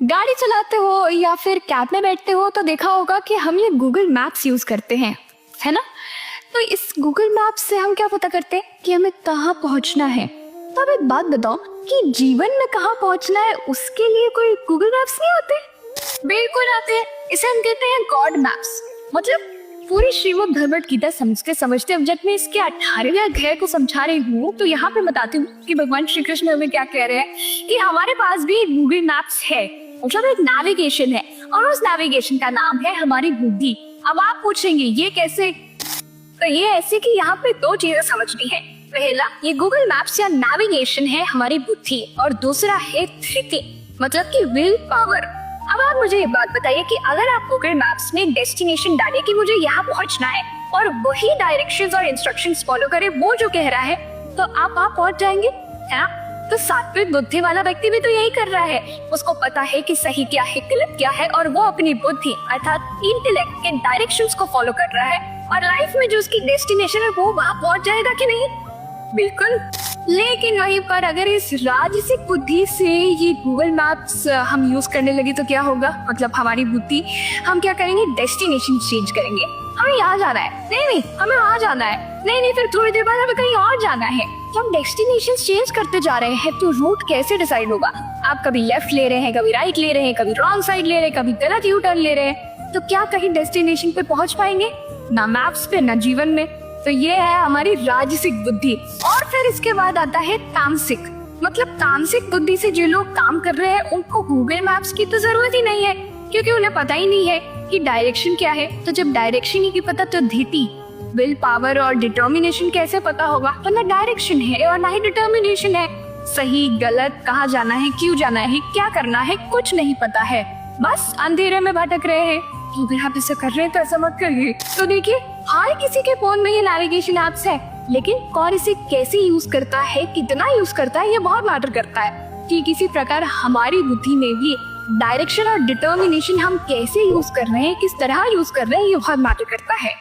गाड़ी चलाते हो या फिर कैब में बैठते हो तो देखा होगा कि हम ये गूगल मैप्स यूज करते हैं, है ना। तो इस गूगल मैप से हम क्या पता करते हैं कि हमें कहाँ पहुंचना है। तो अब एक बात बताओ कि जीवन में कहाँ पहुंचना है उसके लिए कोई गूगल मैप्स नहीं होते? बिल्कुल आते हैं। इसे हम कहते हैं गॉड मैप्स। मतलब पूरी श्रीमद् भगवद गीता समझते समझते अब जब मैं इसके 18वें अध्याय को समझा रही हूँ तो यहाँ पे बताती हूँ कि भगवान श्री कृष्ण हमें क्या कह रहे हैं कि हमारे पास भी गूगल मैप्स है। मतलब एक नेविगेशन है और उस नेविगेशन का नाम है हमारी बुद्धि। अब आप पूछेंगे ये कैसे? तो ये ऐसे कि यहाँ पे दो चीजें समझनी है। पहला, ये गूगल मैप्स या नेविगेशन है हमारी बुद्धि और दूसरा है धृति, मतलब कि विल पावर। अब आप मुझे ये बात बताइए कि अगर आप गूगल मैप्स में डेस्टिनेशन डालें कि मुझे यहाँ पहुँचना है और वही डायरेक्शंस और इंस्ट्रक्शंस फॉलो करें वो जो कह रहा है, तो आप वहाँ पहुँच जाएंगे, है ना। तो सात्विक बुद्धि वाला व्यक्ति भी तो यही कर रहा है। उसको पता है कि सही क्या है गलत क्या है और वो अपनी बुद्धि अर्थात इंटेलेक्ट के डायरेक्शंस को फॉलो कर रहा है और लाइफ में जो उसकी डेस्टिनेशन है वो वहाँ पहुँच जाएगा कि नहीं? बिल्कुल। लेकिन वहीं पर अगर इस राजसिक बुद्धि से ये गूगल मैप्स हम यूज करने लगे तो क्या होगा? मतलब हमारी बुद्धि, हम क्या करेंगे? डेस्टिनेशन चेंज करेंगे। हमें यहाँ जाना है, नहीं हमें वहाँ जाना है, नहीं फिर थोड़ी देर बाद हमें कहीं और जाना है। तो हम डेस्टिनेशन चेंज करते जा रहे हैं तो रूट कैसे डिसाइड होगा? आप कभी लेफ्ट ले रहे हैं, कभी राइट ले रहे हैं, कभी रॉन्ग साइड ले रहे हैं, कभी गलत यू टर्न ले रहे हैं, तो क्या कहीं डेस्टिनेशन पे पहुंच पाएंगे? ना मैप्स पे ना जीवन में। तो ये है हमारी राजसिक बुद्धि। और फिर इसके बाद आता है तामसिक। मतलब तामसिक बुद्धि से जो लोग काम कर रहे हैं उनको गूगल मैप्स की तो जरूरत ही नहीं है, क्योंकि उन्हें पता ही नहीं है कि डायरेक्शन क्या है। तो जब डायरेक्शन ही नहीं पता तो धीति, विल पावर और डिटर्मिनेशन कैसे पता होगा? तो ना डायरेक्शन है और ना ही डिटर्मिनेशन है। सही गलत, कहाँ जाना है, क्यों जाना है, क्या करना है, कुछ नहीं पता है। बस अंधेरे में भटक रहे हैं। अगर आप इसे कर रहे हैं तो ऐसा मत करिए। तो देखिए, हर किसी के फोन में ये नेविगेशन एप्स है, लेकिन कौन इसे कैसे यूज करता है, कितना यूज करता है, ये बहुत मैटर करता है। कि किसी प्रकार हमारी बुद्धि में भी डायरेक्शन और डिटर्मिनेशन हम कैसे यूज कर रहे हैं, किस तरह यूज कर रहे हैं, ये बहुत मैटर करता है।